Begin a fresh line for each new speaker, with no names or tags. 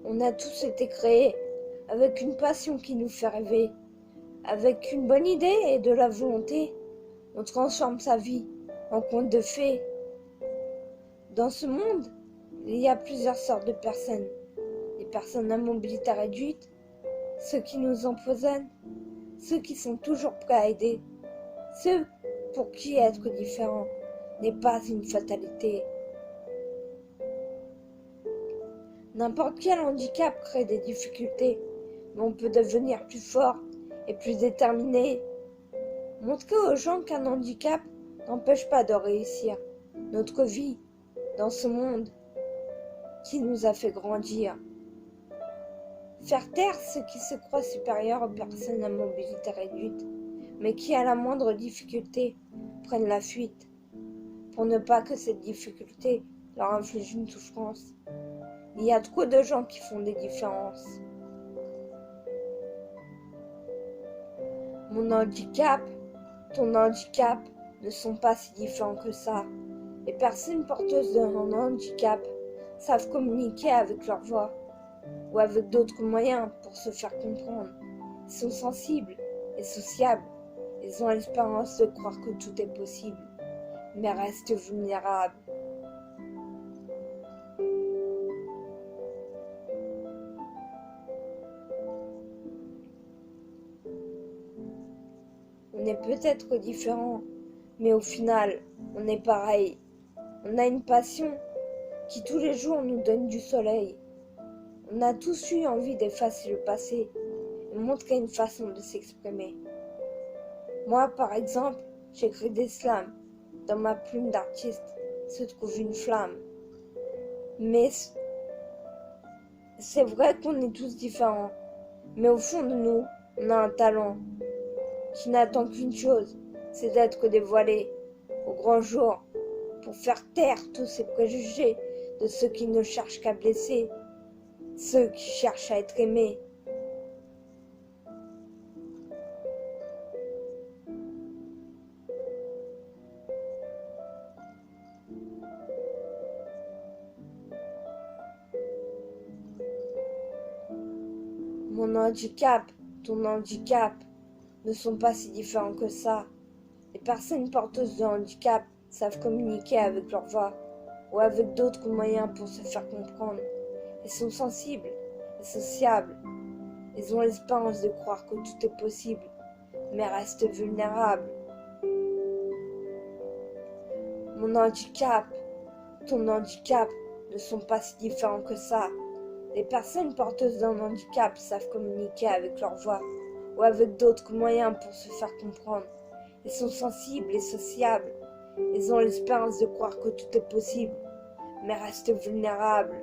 On a tous été créés avec une passion qui nous fait rêver. Avec une bonne idée et de la volonté, on transforme sa vie en conte de fées. Dans ce monde, il y a plusieurs sortes de personnes. Les personnes à mobilité réduite, ceux qui nous empoisonnent, ceux qui sont toujours prêts à aider, ceux pour qui être différent n'est pas une fatalité. N'importe quel handicap crée des difficultés, mais on peut devenir plus fort et plus déterminé. Montrer aux gens qu'un handicap n'empêche pas de réussir notre vie dans ce monde qui nous a fait grandir. Faire taire ceux qui se croient supérieurs aux personnes à mobilité réduite, mais qui à la moindre difficulté prennent la fuite, pour ne pas que cette difficulté leur inflige une souffrance. Il y a trop de gens qui font des différences. Mon handicap, ton handicap ne sont pas si différents que ça. Les personnes porteuses d'un handicap savent communiquer avec leur voix ou avec d'autres moyens pour se faire comprendre. Ils sont sensibles et sociables. Ils ont l'espérance de croire que tout est possible, mais restent vulnérables. On est peut-être différents, mais au final, on est pareil. On a une passion qui tous les jours nous donne du soleil. On a tous eu envie d'effacer le passé et montrer une façon de s'exprimer. Moi, par exemple, j'écris des slams. Dans ma plume d'artiste se trouve une flamme. Mais c'est vrai qu'on est tous différents. Mais au fond de nous, on a un talent qui n'attend qu'une chose, c'est d'être dévoilé au grand jour pour faire taire tous ces préjugés de ceux qui ne cherchent qu'à blesser, ceux qui cherchent à être aimés. Mon handicap, ton handicap ne sont pas si différents que ça. Les personnes porteuses de handicap savent communiquer avec leur voix ou avec d'autres moyens pour se faire comprendre. Ils sont sensibles et sociables. Ils ont l'espérance de croire que tout est possible, mais restent vulnérables. Mon handicap, ton handicap ne sont pas si différents que ça. Les personnes porteuses d'un handicap savent communiquer avec leur voix ou avec d'autres moyens pour se faire comprendre. Ils sont sensibles et sociables. Ils ont l'espérance de croire que tout est possible, mais restent vulnérables.